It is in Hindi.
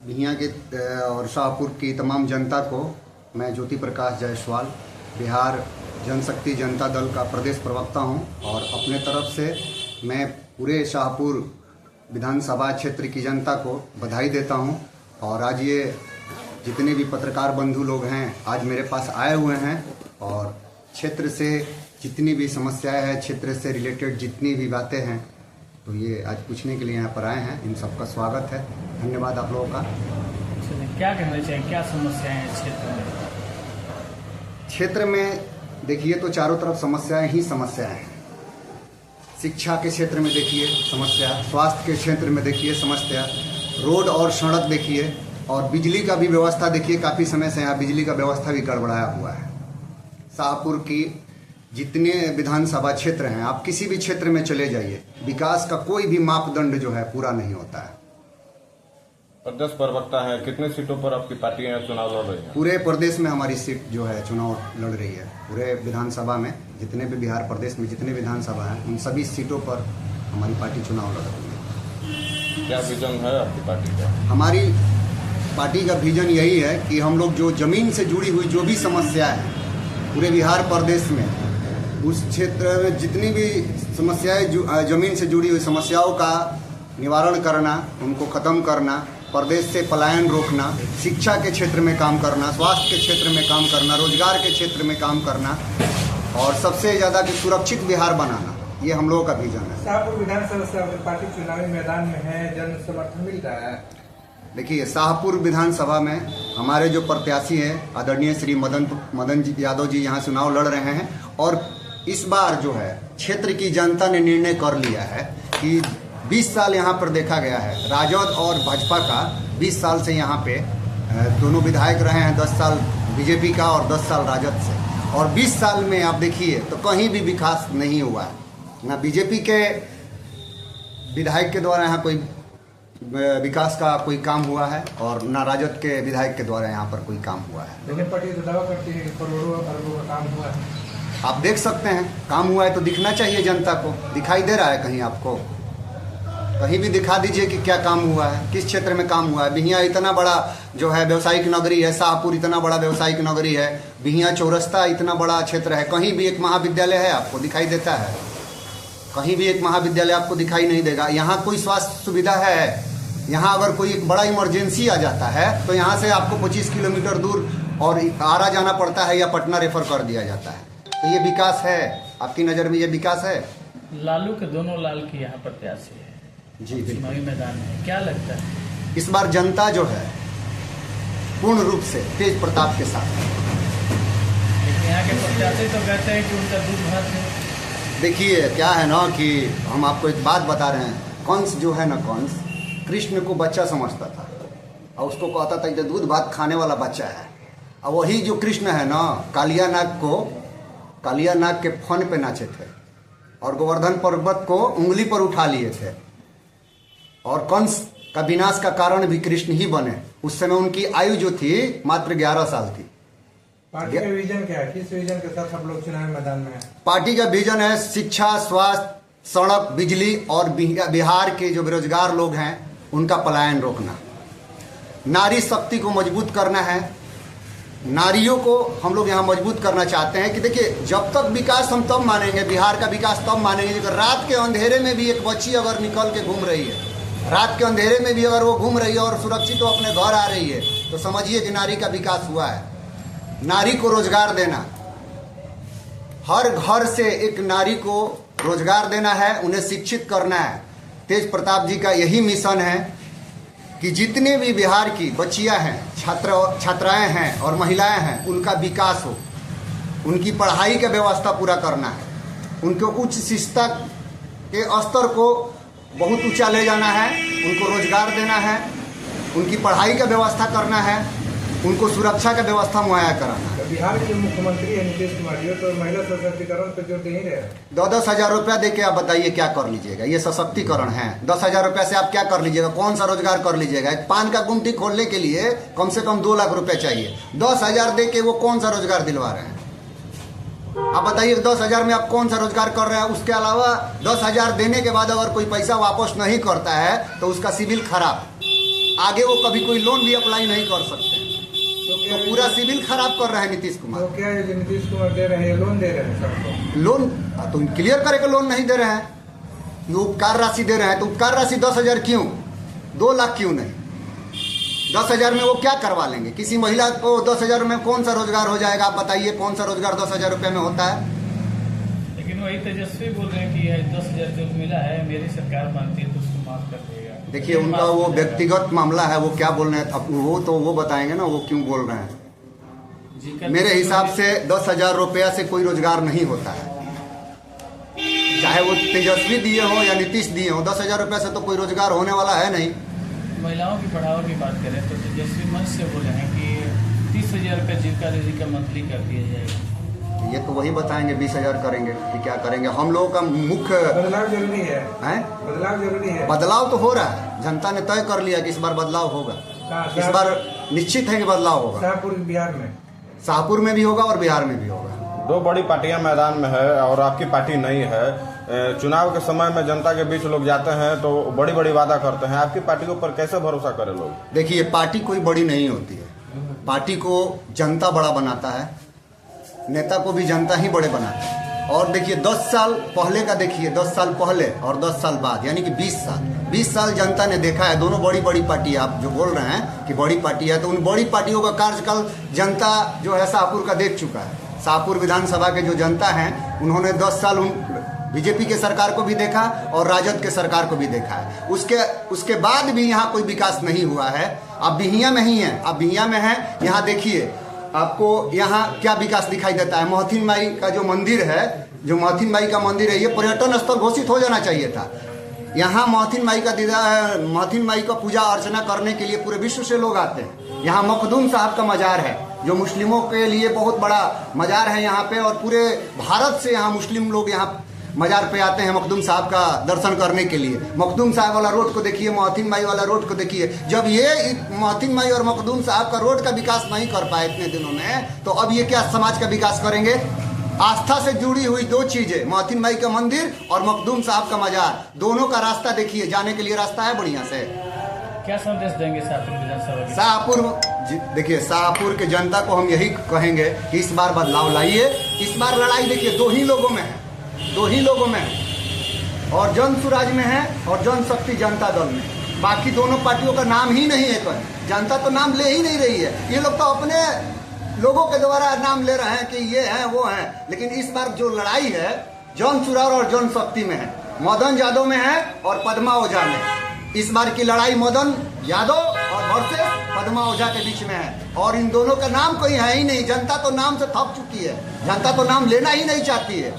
बिहिया के और शाहपुर की तमाम जनता को मैं ज्योति प्रकाश जायसवाल बिहार जनशक्ति जनता दल का प्रदेश प्रवक्ता हूं और अपने तरफ से मैं पूरे शाहपुर विधानसभा क्षेत्र की जनता को बधाई देता हूं। और आज ये जितने भी पत्रकार बंधु लोग हैं आज मेरे पास आए हुए हैं और क्षेत्र से जितनी भी समस्याएं हैं, क्षेत्र से रिलेटेड जितनी भी बातें हैं, तो ये आज पूछने के लिए यहाँ पर आए हैं। इन सबका स्वागत है। धन्यवाद आप लोगों का। क्या कहना चाहिए, क्या समस्याएं हैं क्षेत्र में? क्षेत्र में देखिए तो चारों तरफ समस्याएं ही समस्याएं हैं। शिक्षा के क्षेत्र में देखिए समस्या, स्वास्थ्य के क्षेत्र में देखिए समस्या, रोड और सड़क देखिए, और बिजली का भी व्यवस्था देखिए। काफ़ी समय से यहाँ बिजली का व्यवस्था भी गड़बड़ाया हुआ है। शाहपुर की जितने विधानसभा क्षेत्र हैं, आप किसी भी क्षेत्र में चले जाइए, विकास का कोई भी मापदंड जो है पूरा नहीं होता है। प्रदेश प्रवक्ता है, कितने सीटों पर आपकी पार्टी यहाँ चुनाव लड़ रही है? पूरे प्रदेश में हमारी सीट जो है चुनाव लड़ रही है। पूरे विधानसभा में जितने भी बिहार प्रदेश में जितने विधानसभा हैं, उन सभी सीटों पर हमारी पार्टी चुनाव लड़ रही है। क्या विजन है आपकी पार्टी का? हमारी पार्टी का विजन यही है कि हम लोग जो जमीन से जुड़ी हुई जो भी समस्या है पूरे बिहार प्रदेश में, उस क्षेत्र में जितनी भी समस्याएं जमीन से जुड़ी हुई समस्याओं का निवारण करना, उनको ख़त्म करना, प्रदेश से पलायन रोकना, शिक्षा के क्षेत्र में काम करना, स्वास्थ्य के क्षेत्र में काम करना, रोजगार के क्षेत्र में काम करना, और सबसे ज़्यादा कि सुरक्षित बिहार बनाना, ये हम लोगों का विजन है। शाहपुर विधानसभा से आपकी पार्टी चुनावी मैदान में है, जन समर्थन मिल रहा है? देखिए, शाहपुर विधानसभा में हमारे जो प्रत्याशी हैं आदरणीय श्री मदन यादव जी यहाँ चुनाव लड़ रहे हैं। और इस बार जो है क्षेत्र की जनता ने निर्णय कर लिया है कि 20 साल यहाँ पर देखा गया है, राजद और भाजपा का 20 साल से यहाँ पे दोनों विधायक रहे हैं, 10 साल बीजेपी का और 10 साल राजद से। और 20 साल में आप देखिए तो कहीं भी विकास नहीं हुआ है। ना बीजेपी के विधायक के द्वारा यहाँ कोई विकास का कोई काम हुआ है और ना राजद के विधायक के द्वारा यहाँ पर कोई काम हुआ है। लेकिन पार्टी तो दावा करती है कि करोड़ों अरबों का काम हुआ है। आप देख सकते हैं, काम हुआ है तो दिखना चाहिए जनता को। दिखाई दे रहा है कहीं आपको? कहीं भी दिखा दीजिए कि क्या काम हुआ है, किस क्षेत्र में काम हुआ है। बिहिया इतना बड़ा जो है व्यवसायिक नगरी है, शाहपुर इतना बड़ा व्यवसायिक नगरी है, बिहिया चौरस्ता इतना बड़ा क्षेत्र है, कहीं भी एक महाविद्यालय है आपको दिखाई देता है? कहीं भी एक महाविद्यालय आपको दिखाई नहीं देगा। यहाँ कोई स्वास्थ्य सुविधा है? यहाँ अगर कोई एक बड़ा इमरजेंसी आ जाता है तो यहाँ से आपको 25 किलोमीटर दूर और आरा जाना पड़ता है या पटना रेफर कर दिया जाता है। तो ये विकास है? आपकी नज़र में ये विकास है? लालू के दोनों लाल की यहाँ प्रत्याशी है जी बिल्कुल। चुनावी मैदान में क्या लगता है इस बार जनता जो है पूर्ण रूप से तेज प्रताप के साथ है। लेकिन यहाँ के प्रत्याशी तो कहते हैं कि उनका दूध भात है। देखिए क्या है ना कि हम आपको एक बात बता रहे हैं। कंस जो है ना, कंस कृष्ण को बच्चा समझता था और उसको कहता था कि दूध भात खाने वाला बच्चा है। और वही जो कृष्ण है ना, कालिया नाग के फन पे नाचे थे और गोवर्धन पर्वत को उंगली पर उठा लिए थे। और कंस का विनाश का कारण भी कृष्ण ही बने। उस समय उनकी आयु जो थी मात्र 11 साल थी। पार्टी का विजन क्या है? किस विजन के साथ हम लोग चुनावी मैदान में है? पार्टी का विजन है शिक्षा, स्वास्थ्य, सड़क, बिजली और बिहार के जो बेरोजगार लोग हैं उनका पलायन रोकना। नारी शक्ति को मजबूत करना है। नारियों को हम लोग यहाँ मजबूत करना चाहते हैं कि देखिए, जब तक विकास हम तब मानेंगे, बिहार का विकास तब मानेंगे जब रात के अंधेरे में भी एक बच्ची अगर निकल के घूम रही है, रात के अंधेरे में भी अगर वो घूम रही है और सुरक्षित तो अपने घर आ रही है, तो समझिए कि नारी का विकास हुआ है। नारी को रोजगार देना, हर घर से एक नारी को रोजगार देना है, उन्हें शिक्षित करना है। तेज प्रताप जी का यही मिशन है कि जितने भी बिहार की बच्चियां हैं, छात्राएं हैं और महिलाएं हैं, उनका विकास हो, उनकी पढ़ाई का व्यवस्था पूरा करना है, उनको उच्च शिक्षा के स्तर को बहुत ऊंचा ले जाना है, उनको रोजगार देना है, उनकी पढ़ाई का व्यवस्था करना है, उनको सुरक्षा का व्यवस्था मुहैया कराना है। बिहार के मुख्यमंत्री है नीतीश कुमार जी, तो महिला सशक्तिकरण पर जोर दे ही रहे। 10 हजार रुपया दे के आप बताइए क्या कर लीजिएगा? ये सशक्तिकरण है? 10 हजार रुपया से आप क्या कर लीजिएगा? कौन सा रोजगार कर लीजिएगा? एक पान का गुमटी खोलने के लिए कम से कम 2 लाख रुपया चाहिए। 10 हजार दे के वो कौन सा रोजगार दिलवा रहे हैं? आप बताइए, 10 हजार में आप कौन सा रोजगार कर रहे हैं? उसके अलावा 10 हजार देने के बाद अगर कोई पैसा वापस नहीं करता है तो उसका सिविल खराब। आगे वो कभी कोई लोन भी अप्लाई नहीं कर सकते। तो पूरा सिविल खराब कर रहे हैं नीतीश कुमार। तो क्या है जो नीतीश कुमार दे रहे हैं, लोन दे रहे हैं सबको? लोन तो क्लियर करे के लोन नहीं दे रहे हैं, ये उपकार राशि दे रहे हैं। तो उपकार राशि 10,000 क्यों, 2 लाख क्यों नहीं? 10,000 में वो क्या करवा लेंगे? किसी महिला को 10,000 में कौन सा रोजगार हो जाएगा? आप बताइए, कौन सा रोजगार 10,000 रुपये में होता है? लेकिन वही तेजस्वी बोल रहे हैं कि 10,000 जो मिला है मेरी सरकार मानती है तो उसको माफ कर देगा। देखिए, उनका वो व्यक्तिगत मामला है, वो क्या बोल रहे हैं अब वो तो वो बताएंगे ना, वो क्यों बोल रहे हैं। मेरे हिसाब से 10,000 रुपया से कोई रोजगार नहीं होता है, चाहे वो तेजस्वी दिए हो या नीतीश दिए हो। 10,000 रुपया से तो कोई रोजगार होने वाला है नहीं। महिलाओं की बढ़ावा की बात करें तो तेजस्वी मंच से बोले हैं कि 30,000 रुपये जीविका दीदी का मंथली कर दिया जाएगा। ये तो वही बताएंगे 20,000 करेंगे कि क्या करेंगे। हम लोगों का मुख्य बदलाव जरूरी है, बदलाव जरूरी है। बदलाव तो हो रहा है, जनता ने तय कर लिया कि इस बार बदलाव होगा। इस बार निश्चित है कि बदलाव होगा। शाहपुर बिहार में, शाहपुर में भी होगा और बिहार में भी होगा। 2 बड़ी पार्टियां मैदान में है और आपकी पार्टी नहीं है। चुनाव के समय में जनता के बीच लोग जाते हैं तो बड़ी बड़ी वादा करते हैं, आपकी पार्टी के ऊपर कैसे भरोसा करें लोग? देखिए, पार्टी कोई बड़ी नहीं होती है, पार्टी को जनता बड़ा बनाता है, नेता को भी जनता ही बड़े बनाता है। और देखिए 10 साल पहले का देखिए, 10 साल पहले और 10 साल बाद, यानी कि 20 साल जनता ने देखा है। दोनों बड़ी बड़ी पार्टी, आप जो बोल रहे हैं कि बड़ी पार्टी है, तो उन बड़ी पार्टियों का कार्यकाल जनता जो है शाहपुर का देख चुका है। शाहपुर विधानसभा के जो जनता है, उन्होंने 10 साल बीजेपी के सरकार को भी देखा और राजद के सरकार को भी देखा है। उसके बाद भी यहाँ कोई विकास नहीं हुआ है। अब बिहिया में ही है, अब बिहिया में है। यहाँ देखिए, आपको यहाँ क्या विकास दिखाई देता है। महथिन माई का जो मंदिर है, जो महथिन माई का मंदिर है, ये पर्यटन स्थल घोषित हो जाना चाहिए था। यहाँ महथिन माई का पूजा अर्चना करने के लिए पूरे विश्व से लोग आते हैं। यहाँ मखदूम साहब का मजार है, जो मुस्लिमों के लिए बहुत बड़ा मजार है यहाँ पे, और पूरे भारत से यहाँ मुस्लिम लोग यहाँ मजार पे आते हैं मखदूम साहब का दर्शन करने के लिए। मखदूम साहब वाला रोड को देखिए, महथिन माई वाला रोड को देखिए। जब ये महथिन माई और मखदूम साहब का रोड का विकास नहीं कर पाए इतने दिनों में, तो अब ये क्या समाज का विकास करेंगे? आस्था से जुड़ी हुई 2 चीजें, महथिन माई का मंदिर और मखदूम साहब का मजार, दोनों का रास्ता देखिए, जाने के लिए रास्ता है बढ़िया से। क्या संदेश देंगे शाहपुर विधानसभा? शाहपुर देखिए, शाहपुर के जनता को हम यही कहेंगे कि इस बार बदलाव लाइए। इस बार लड़ाई देखिए 2 ही लोगों में है, 2 ही लोगों में है, और जन सुराज में है और जनशक्ति जनता दल में। बाकी दोनों पार्टियों का नाम ही नहीं है कोई। जनता तो नाम ले ही नहीं रही है। ये लोग तो अपने लोगों के द्वारा नाम ले रहे हैं कि ये हैं वो हैं, लेकिन इस बार जो लड़ाई है जन सुराज और जनशक्ति में है, मदन यादव में है और पद्मा ओझा में। इस बार की लड़ाई मदन यादव और वर्सेस पद्मा ओझा के बीच में है, और इन दोनों का नाम कोई है ही नहीं। जनता तो नाम से थक चुकी है, जनता तो नाम लेना ही नहीं चाहती है।